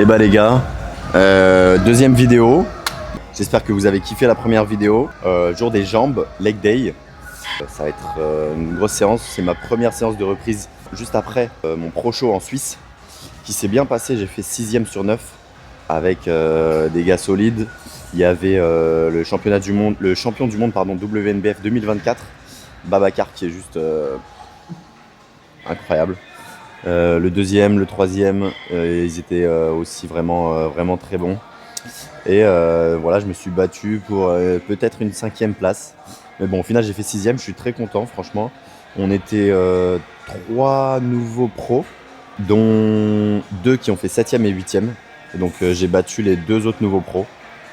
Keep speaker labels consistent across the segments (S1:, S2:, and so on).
S1: bah les gars, deuxième vidéo. J'espère que vous avez kiffé la première vidéo. Jour des jambes, leg day. Ça va être une grosse séance. C'est ma première séance de reprise juste après mon pro show en Suisse qui s'est bien passé. J'ai fait 6ème sur 9 avec des gars solides. Il y avait le champion du monde WNBF 2024, Babacar, qui est juste incroyable. Le deuxième, le troisième, ils étaient aussi vraiment très bons. Et voilà, je me suis battu pour peut-être une 5ème place. Mais bon, au final, j'ai fait 6ème, je suis très content, franchement. On était 3 nouveaux pros, dont 2 qui ont fait 7ème et 8ème. Et donc, j'ai battu les 2 autres nouveaux pros.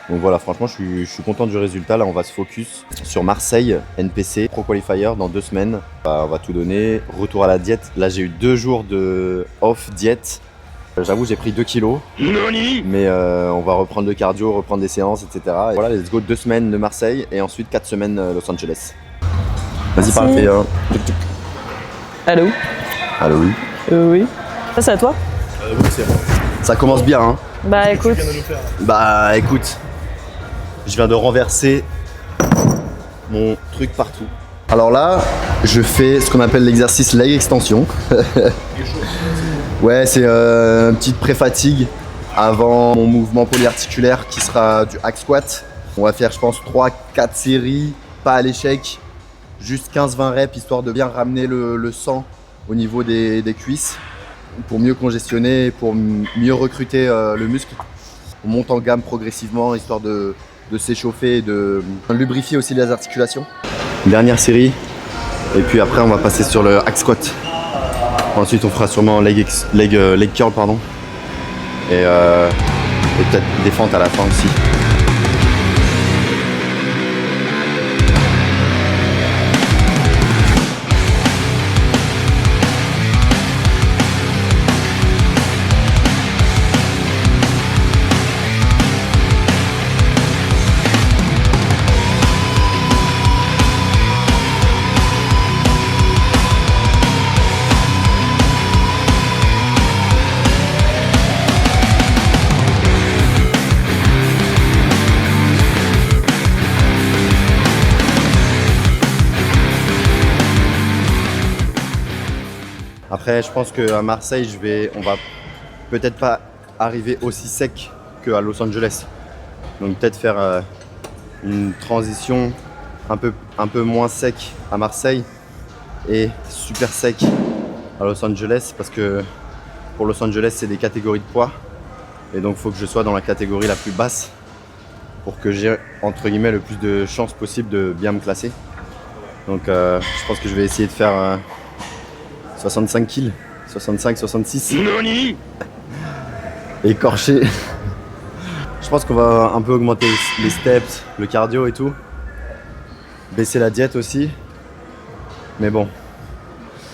S1: Donc voilà, franchement, je suis content du résultat. Là, on va se focus sur Marseille, NPC, Pro Qualifier dans 2 semaines. On va tout donner. Retour à la diète. Là, j'ai eu 2 jours de off diète. J'avoue, j'ai pris 2 kilos. Mais on va reprendre le cardio, reprendre des séances, etc. Et voilà, let's go, 2 semaines de Marseille et ensuite 4 semaines Los Angeles. Vas-y, parle, fais un.
S2: Allô?
S1: Allô, oui.
S2: Oui. Ça, c'est à toi?
S1: Oui, c'est bon. Ça commence bien, hein.
S2: Bah écoute.
S1: Bah écoute, je viens de renverser mon truc partout. Alors là, je fais ce qu'on appelle l'exercice leg extension. Ouais, c'est une petite pré-fatigue avant mon mouvement polyarticulaire qui sera du hack squat. On va faire, je pense, 3-4 séries, pas à l'échec, juste 15-20 reps, histoire de bien ramener le sang au niveau des cuisses pour mieux congestionner, pour mieux recruter le muscle. On monte en gamme progressivement, histoire de s'échauffer et de lubrifier aussi les articulations. Dernière série, et puis après on va passer sur le hack squat. Ensuite on fera sûrement leg curl, pardon. Et peut-être des fentes à la fin aussi. Après, je pense qu'à Marseille, on va peut-être pas arriver aussi sec qu'à Los Angeles. Donc peut-être faire une transition un peu moins sec à Marseille et super sec à Los Angeles, parce que pour Los Angeles, c'est des catégories de poids. Et donc il faut que je sois dans la catégorie la plus basse pour que j'ai, entre guillemets, le plus de chances possible de bien me classer. Donc je pense que je vais essayer de faire 65 kills, 65, 66. Écorché. Je pense qu'on va un peu augmenter les steps, le cardio et tout. Baisser la diète aussi. Mais bon,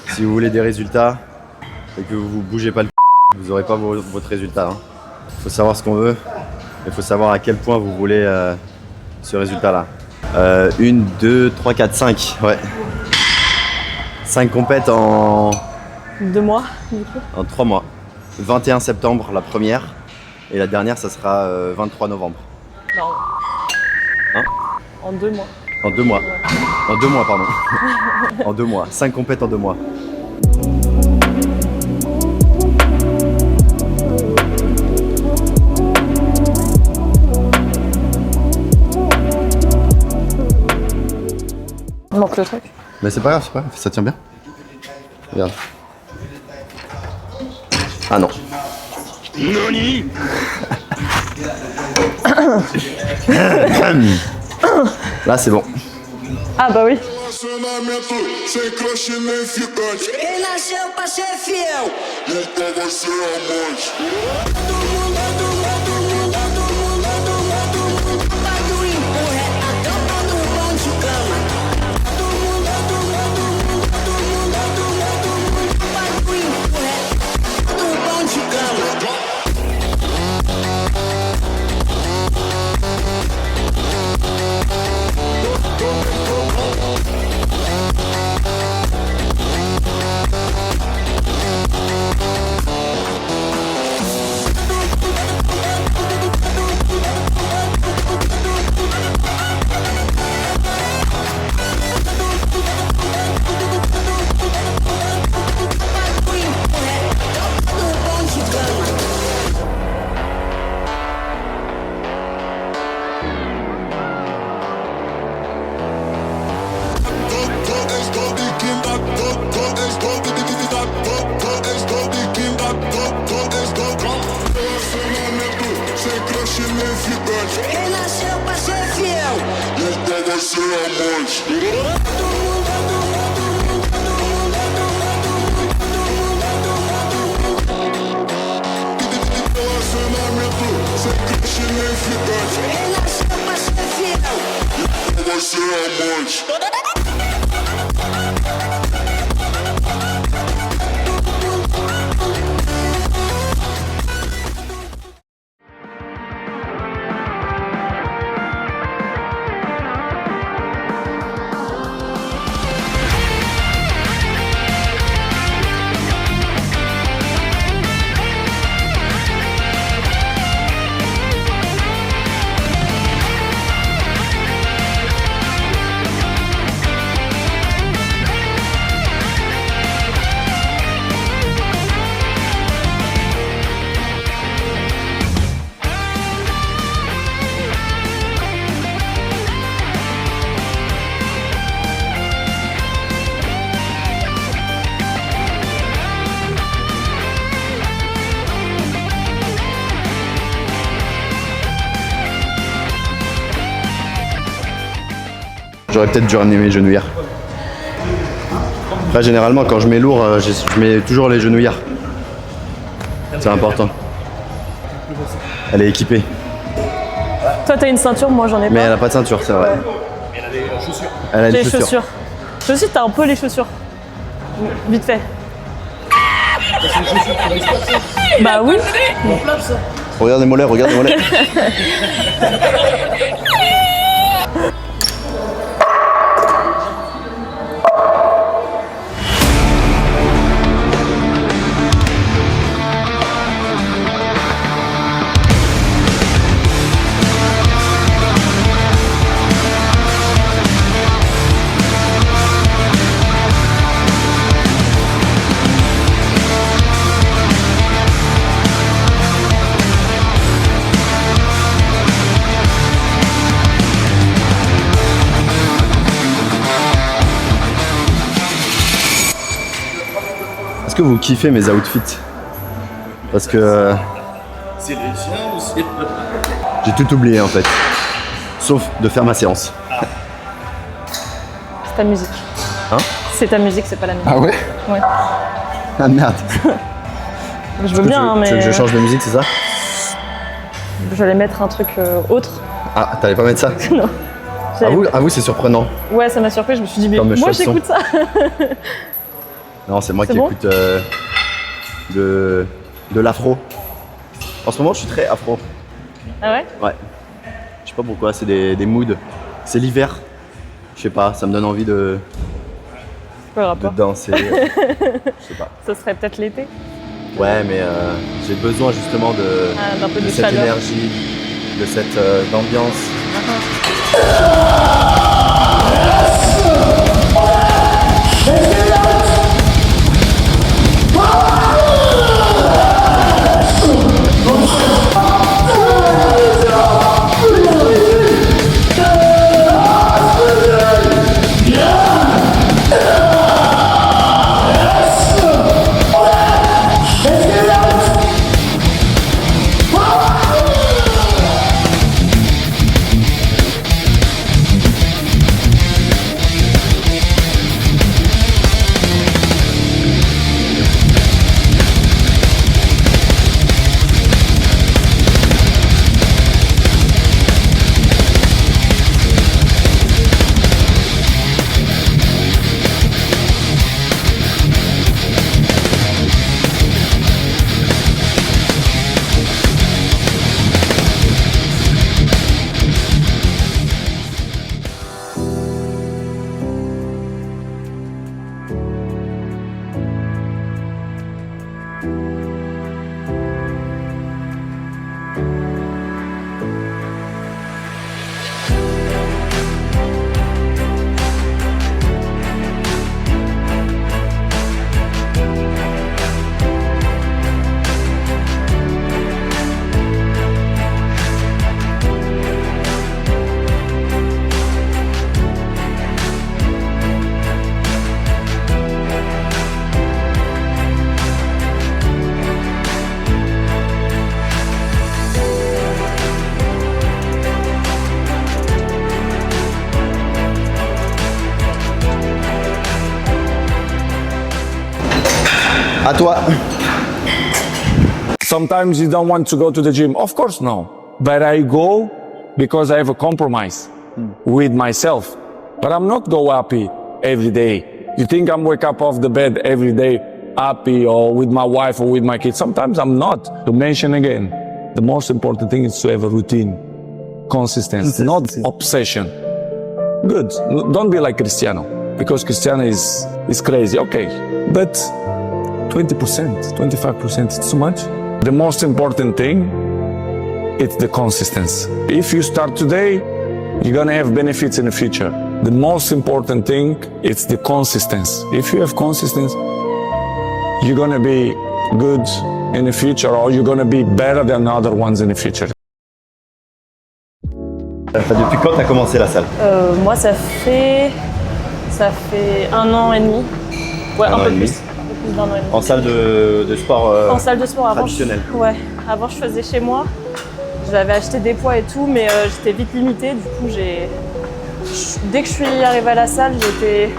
S1: si vous voulez des résultats et que vous bougez pas le vous n'aurez pas votre résultat. Il faut savoir ce qu'on veut. Il faut savoir à quel point vous voulez ce résultat-là. 1, 2, 3, 4, 5. Ouais. 5 compètes en
S2: 2 mois, du coup.
S1: En 3 mois. 21 septembre la première et la dernière ça sera 23 novembre.
S2: Non.
S1: Hein?
S2: En 2 mois.
S1: En 2 mois.
S2: Ouais.
S1: En 2 mois, pardon. En 2 mois. 5 compètes en 2 mois.
S2: Il manque le truc.
S1: Mais c'est pas grave, ça tient bien. Regarde. Ah non. Là c'est bon.
S2: Ah bah oui.
S3: Relacionamento sem crush nem ficante.
S4: Quem nasceu pra ser fiel?
S3: Nunca vai ser amante.
S4: Todo mundo vai do empurra a tampa do pão de cama. Todo mundo vai do empurra do pão de cama.
S3: crush nem ficante.
S4: Quem nasceu pra ser fiel?
S3: Nunca vai ser amante. Relacionamento sem crush nem ficante.
S4: Quem nasceu pra ser fiel?
S3: Nunca vai ser amante.
S1: J'aurais peut-être dû ramener mes genouillères. Après, généralement, quand je mets lourd, je mets toujours les genouillères. C'est important. Elle est équipée.
S2: Toi, t'as une ceinture, moi, j'en ai
S1: Mais
S2: pas.
S1: elle a pas de ceinture, c'est vrai.
S5: Elle a des chaussures.
S1: Elle a
S2: J'ai
S1: des
S2: les chaussures. Toi aussi, t'as un peu les chaussures. Vite fait.
S5: C'est une chaussure pour les squats, ça.
S2: Bah oui.
S5: En place, ça.
S1: Regarde les mollets, regarde les mollets. Est-ce que vous kiffez mes outfits? Parce que
S5: C'est les tiens ou c'est.
S1: j'ai tout oublié en fait. Sauf de faire ma séance.
S2: C'est ta musique.
S1: Hein?
S2: C'est ta musique, c'est pas la mienne.
S1: Ah ouais?
S2: Ouais.
S1: Ah merde.
S2: Je veux bien,
S1: tu veux
S2: mais
S1: que je change de musique, c'est ça?
S2: j'allais mettre un truc autre.
S1: Ah, t'allais pas mettre ça?
S2: Non.
S1: À vous, c'est surprenant.
S2: Ouais, ça m'a surpris. Je me suis dit, mais
S1: Comme
S2: moi,
S1: choix de son.
S2: j'écoute ça.
S1: Non, c'est moi
S2: C'est
S1: qui
S2: bon
S1: écoute de l'afro. En ce moment, je suis très afro.
S2: Ah ouais?
S1: Ouais. Je sais pas pourquoi, c'est des moods. C'est l'hiver. Je sais pas, ça me donne envie de
S2: C'est quoi le rapport?
S1: danser. Je sais pas.
S2: Ça serait peut-être l'été.
S1: Ouais, mais j'ai besoin justement
S2: D'un peu
S1: de
S2: de
S1: cette
S2: chaleur.
S1: énergie, de cette ambiance. À toi.
S6: Sometimes you don't want to go to the gym. Of course, no. But I go because I have a compromise with myself. But I'm not go happy every day. You think I'm wake up off the bed every day happy or with my wife or with my kids? Sometimes I'm not. To mention again, the most important thing is to have a routine, consistency, not obsession. Good. Don't be like Cristiano, because Cristiano is crazy. Okay, but 20%, 25%, it's too much. The most important thing, it's the consistency. If you start today, you're gonna have benefits in the future. The most important thing, it's the consistency. If you have consistency, you're gonna be good in the future, or you're gonna be better than other ones in the future.
S1: Depuis quand tu as commencé la salle?
S2: Moi, ça fait 1 an et demi. Ouais,
S1: Un
S2: un
S1: an
S2: peu
S1: et demi.
S2: plus. Un peu plus d'1 an et demi.
S1: En salle de sport
S2: En salle de sport avant.
S1: traditionnelle.
S2: Ouais, avant je faisais chez moi. J'avais acheté des poids et tout, mais j'étais vite limitée. Du coup, dès que je suis arrivée à la salle, j'étais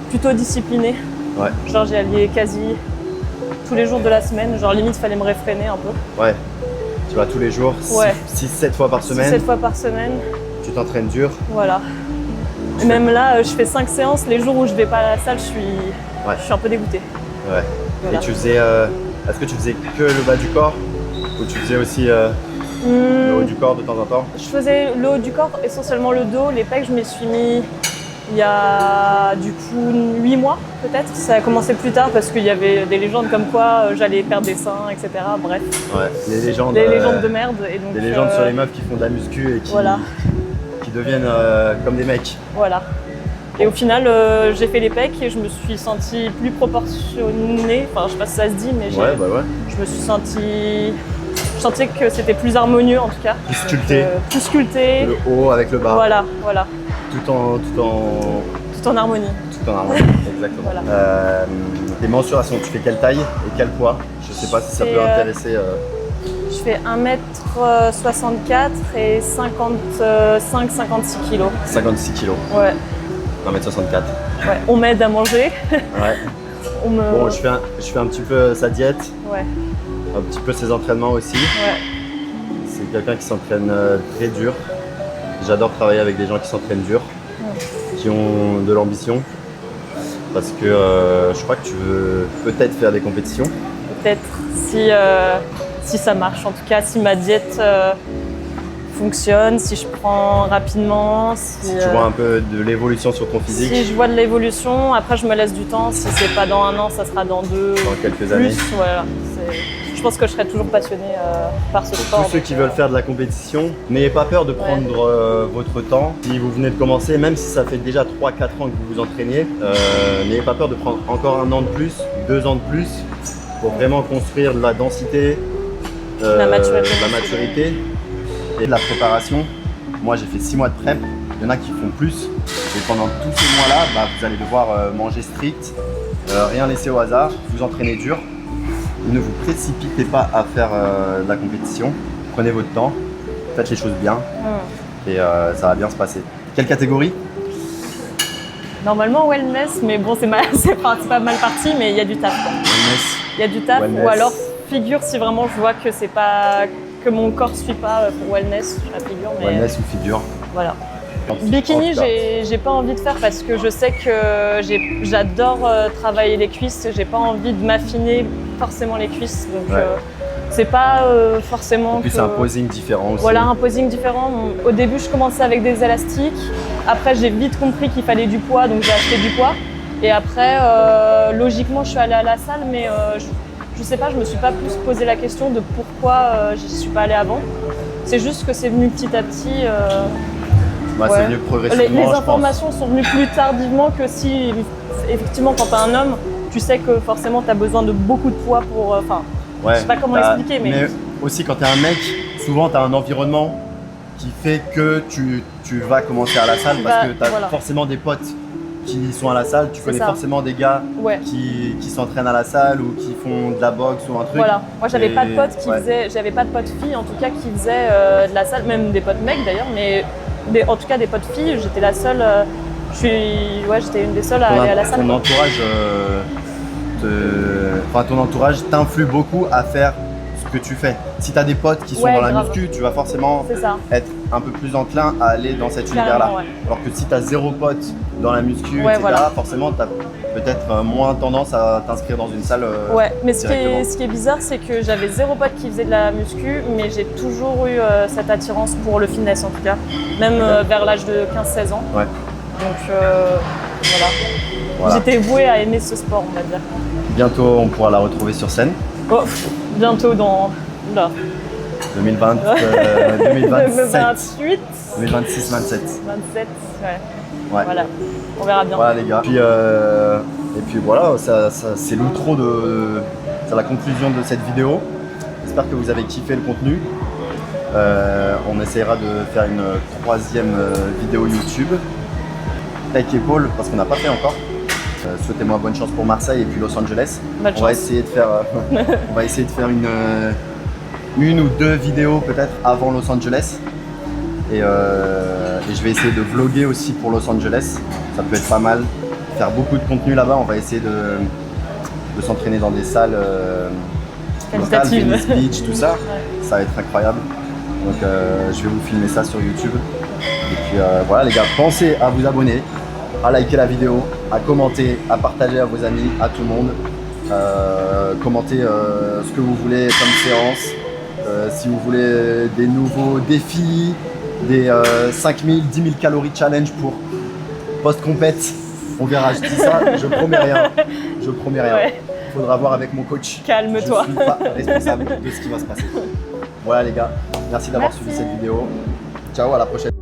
S2: plutôt disciplinée.
S1: Ouais.
S2: Genre, j'y allais quasi tous les jours de la semaine. Genre, limite, fallait me réfréner un peu.
S1: Ouais. Tu vas tous les jours,
S2: Ouais.
S1: 6-7 fois par semaine.
S2: 7 fois par semaine.
S1: Tu t'entraînes dur.
S2: Voilà. Et même là, je fais 5 séances. Les jours où je vais pas à la salle, je suis un peu dégoûtée.
S1: Ouais.
S2: Voilà.
S1: Et tu faisais. Est-ce que tu faisais que le bas du corps ou tu faisais aussi le haut du corps de temps en temps?
S2: Je faisais le haut du corps, essentiellement le dos. Les pecs, je m'y suis mis il y a du coup 8 mois peut-être. Ça a commencé plus tard parce qu'il y avait des légendes comme quoi j'allais perdre des seins, etc. Bref.
S1: Ouais. Les légendes.
S2: Des légendes de merde. Et donc,
S1: Des légendes sur les meufs qui font de la muscu et qui,
S2: Voilà.
S1: qui deviennent comme des mecs.
S2: Voilà. Et au final, j'ai fait les pecs et je me suis sentie plus proportionnée. Enfin, je sais pas si ça se dit, mais
S1: Ouais, bah ouais.
S2: je me suis sentie. Je sentais que c'était plus harmonieux en tout cas.
S1: Plus sculpté.
S2: Plus sculpté.
S1: Le haut avec le bas.
S2: Voilà.
S1: Tout en
S2: Tout en harmonie.
S1: harmonie. Exactement.
S2: Voilà.
S1: Tes mensurations, tu fais quelle taille et quel poids? Je sais pas si ça
S2: C'est,
S1: peut intéresser.
S2: Je fais 1m64 et 55-56 kg.
S1: 56 kilos.
S2: Ouais.
S1: 1m64.
S2: Ouais. On m'aide à manger.
S1: Ouais. Bon, je fais un petit peu sa diète,
S2: Ouais.
S1: un petit peu ses entraînements aussi.
S2: Ouais.
S1: C'est quelqu'un qui s'entraîne très dur. J'adore travailler avec des gens qui s'entraînent dur, qui ont de l'ambition. Parce que je crois que tu veux peut-être faire des compétitions.
S2: Peut-être si ça marche. En tout cas, si ma diète fonctionne, si je prends rapidement, si
S1: Tu vois un peu de l'évolution sur ton physique
S2: je vois de l'évolution. Après, je me laisse du temps. Si c'est pas dans 1 an, ça sera dans 2.
S1: dans quelques
S2: plus.
S1: années.
S2: Voilà. Je pense que je serai toujours passionnée par ce sport.
S1: Tous ceux qui veulent faire de la compétition, n'ayez pas peur de prendre votre temps. Si vous venez de commencer, même si ça fait déjà 3-4 ans que vous vous entraînez, n'ayez pas peur de prendre encore 1 an de plus, 2 ans de plus, pour vraiment construire de la densité,
S2: La maturité.
S1: de la maturité et de la préparation. Moi j'ai fait 6 mois de prep, il y en a qui font plus. Et pendant tous ces mois-là, vous allez devoir manger strict, rien laisser au hasard, vous entraîner dur. Ne vous précipitez pas à faire de la compétition, prenez votre temps, faites les choses bien et ça va bien se passer. Quelle catégorie?
S2: Normalement wellness, mais bon, c'est pas mal parti, mais il y a du taf. Quoi.
S1: Wellness.
S2: Il y a du taf,
S1: Wellness.
S2: ou alors figure si vraiment je vois que c'est pas que mon corps suit pas pour wellness, je la figure, mais
S1: Wellness ou figure.
S2: voilà.
S1: En
S2: Bikini,
S1: tout cas.
S2: j'ai pas envie de faire parce que je sais que j'adore travailler les cuisses, j'ai pas envie de m'affiner forcément les cuisses, donc
S1: Ouais.
S2: c'est pas forcément
S1: En plus,
S2: que...
S1: c'est un posing différent aussi.
S2: Voilà, un posing différent. Au début, je commençais avec des élastiques. Après, j'ai vite compris qu'il fallait du poids, donc j'ai acheté du poids. Et après, logiquement, je suis allée à la salle, mais je sais pas, je me suis pas plus posé la question de pourquoi j'y suis pas allée avant. C'est juste que c'est venu petit à petit.
S1: Ouais, c'est venu progressivement,
S2: Les
S1: je
S2: informations sont venues plus tardivement que si, effectivement, quand tu es un homme, tu sais que forcément tu as besoin de beaucoup de poids pour.
S1: pense. Ouais,
S2: je sais pas comment
S1: t'as-
S2: expliquer, mais-
S1: aussi, quand tu es un mec, souvent tu as un environnement qui fait que tu vas commencer à la salle parce que tu as
S2: voilà.
S1: forcément des potes qui sont à la salle. Tu connais
S2: ça.
S1: forcément des gars
S2: Ouais.
S1: qui s'entraînent à la salle ou qui font de la boxe ou un truc.
S2: Voilà, moi j'avais
S1: Et-
S2: pas de potes qui
S1: ouais.
S2: faisaient, j'avais pas de potes filles en tout cas qui faisaient de la salle, même des potes mecs d'ailleurs, mais en tout cas des potes filles, j'étais la seule, j'étais une des seules à aller à la salle.
S1: Ton
S2: quoi.
S1: entourage enfin ton entourage t'influe beaucoup à faire ce que tu fais. Si tu as des potes qui sont
S2: Ouais,
S1: dans la
S2: grave.
S1: muscu, tu vas forcément
S2: C'est ça.
S1: être un peu plus enclin à aller dans cet
S2: Clairement,
S1: univers-là.
S2: ouais.
S1: Alors que si tu as 0 pote dans la muscu,
S2: Ouais,
S1: etc.,
S2: voilà.
S1: forcément tu as peut-être moins tendance à t'inscrire dans une salle.
S2: Ouais, mais ce
S1: directement.
S2: qui est bizarre, c'est que j'avais 0 pote qui faisait de la muscu, mais j'ai toujours eu cette attirance pour le fitness en tout cas, même vers l'âge de 15-16 ans.
S1: Ouais.
S2: Donc voilà.
S1: Voilà.
S2: J'étais vouée à aimer ce sport, on va dire.
S1: Bientôt on pourra la retrouver sur scène.
S2: Oh, bientôt dans là.
S1: 2020, 2027,
S2: 28,
S1: 2026, 27.
S2: 27, ouais.
S1: Ouais.
S2: Voilà, on verra bien.
S1: Voilà les gars. Et puis voilà, c'est l'outro c'est la conclusion de cette vidéo. J'espère que vous avez kiffé le contenu. On essaiera de faire une 3e vidéo YouTube. Tech Épaule, parce qu'on n'a pas fait encore. Souhaitez-moi bonne chance pour Marseille et puis Los Angeles.
S2: Bonne
S1: On va
S2: chance.
S1: essayer de faire, on va essayer de faire une ou 2 vidéos peut-être avant Los Angeles. Et je vais essayer de vlogger aussi pour Los Angeles. Ça peut être pas mal. Faire beaucoup de contenu là-bas. On va essayer de s'entraîner dans des salles locales,
S2: Qualitatives.
S1: Venice Beach, tout ça. Ça va être incroyable. Donc je vais vous filmer ça sur YouTube. Et puis voilà les gars, pensez à vous abonner, à liker la vidéo, à commenter, à partager à vos amis, à tout le monde. Commentez ce que vous voulez comme séance. Si vous voulez des nouveaux défis, des 5000, 10 000 calories challenge pour post-compète, on verra. Je dis ça, je promets rien. Je promets rien.
S2: Ouais.
S1: Il faudra voir avec mon coach.
S2: Calme-toi.
S1: Je ne suis pas responsable de ce qui va se passer. Voilà les gars, merci d'avoir
S2: Merci.
S1: suivi cette vidéo. Ciao, à la prochaine.